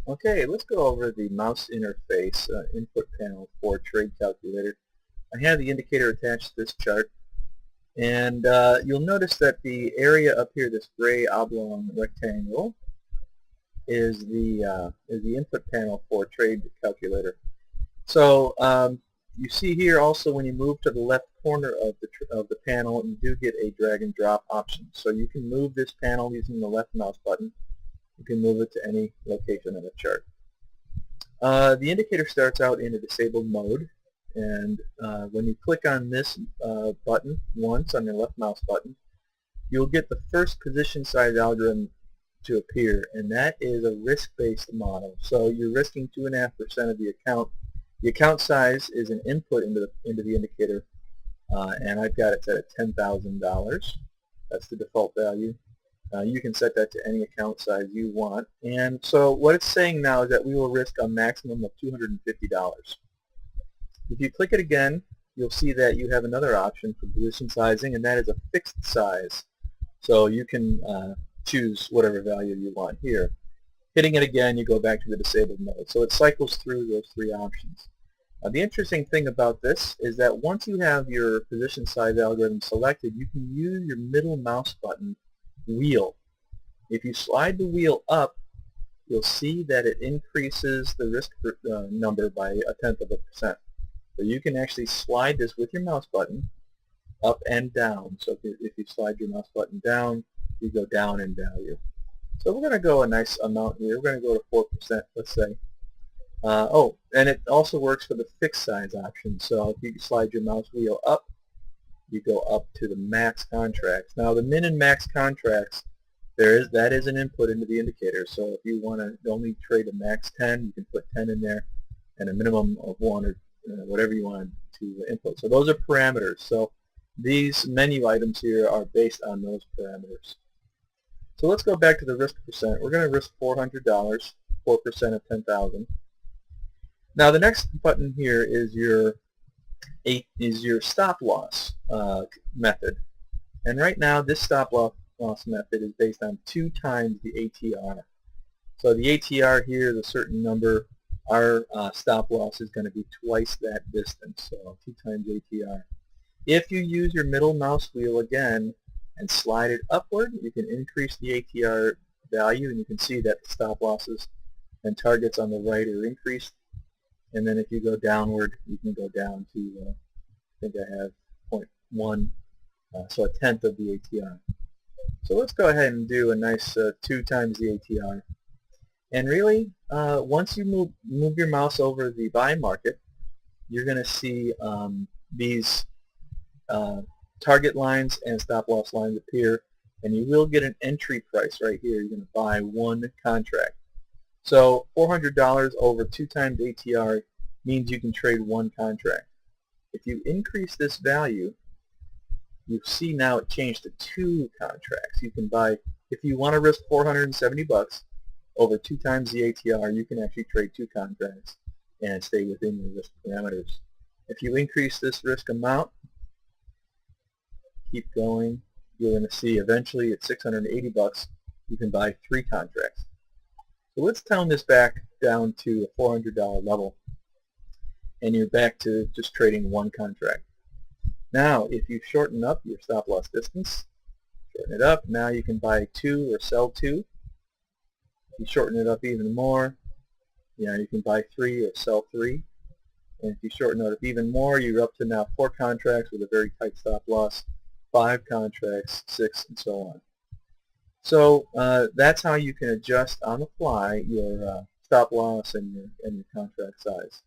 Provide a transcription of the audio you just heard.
Okay, let's go over the mouse interface input panel for Trade Calculator. I have the indicator attached to this chart, and you'll notice that the area up here, this gray oblong rectangle, is the input panel for Trade Calculator. So you see here also when you move to the left corner of the panel, you do get a drag and drop option. So you can move this panel using the left mouse button. You can move it to any location on the chart. The indicator starts out in a disabled mode, and when you click on this button once on your left mouse button, you'll get the first position size algorithm to appear, and that is a risk-based model. So you're risking 2.5% of the account. The account size is an input into the indicator, and I've got it set at $10,000. That's the default value. You can set that to any account size you want. And so what it's saying now is that we will risk a maximum of $250. If you click it again, you'll see that you have another option for position sizing, and that is a fixed size. So you can choose whatever value you want here. Hitting it again, you go back to the disabled mode. So it cycles through those three options. The interesting thing about this is that once you have your position size algorithm selected, you can use your middle mouse button wheel. If you slide the wheel up, you'll see that it increases the risk number by 0.1%. So you can actually slide this with your mouse button up and down. So if you slide your mouse button down, you go down in value. So we're going to go a nice amount here. We're going to go to 4%, let's say. And it also works for the fixed size option. So if you slide your mouse wheel up, you go up to the max contracts. Now the min and max contracts, that is an input into the indicator. So if you want to only trade a max 10, you can put 10 in there, and a minimum of 1 or whatever you want to input. So those are parameters. So these menu items here are based on those parameters. So let's go back to the risk percent. We're going to risk $400, 4% of 10,000. Now the next button here is your stop loss method, and right now this stop loss method is based on 2 times the ATR. So the ATR here is a certain number. Our stop loss is going to be twice that distance, so 2 times ATR. If you use your middle mouse wheel again and slide it upward, you can increase the ATR value, and you can see that the stop losses and targets on the right are increased. And then if you go downward, you can go down to, I think I have 0.1, so 1/10 of the ATR. So let's go ahead and do a nice 2 times the ATR. And really, once you move your mouse over the buy market, you're going to see these target lines and stop loss lines appear, and you will get an entry price right here. You're going to buy 1 contract. So $400 over 2 times ATR means you can trade 1 contract. If you increase this value, you see now it changed to 2 contracts. You can buy, if you want to risk $470 over 2 times the ATR, you can actually trade 2 contracts and stay within your risk parameters. If you increase this risk amount, keep going, you're going to see eventually at $680 you can buy 3 contracts. So let's tone this back down to a $400 level, and you're back to just trading 1 contract. Now if you shorten up your stop loss distance, shorten it up, now you can buy 2 or sell 2. If you shorten it up even more, you can buy 3 or sell 3. And if you shorten it up even more, you're up to now 4 contracts with a very tight stop loss, 5 contracts, 6, and so on. So that's how you can adjust on the fly your stop loss and your contract size.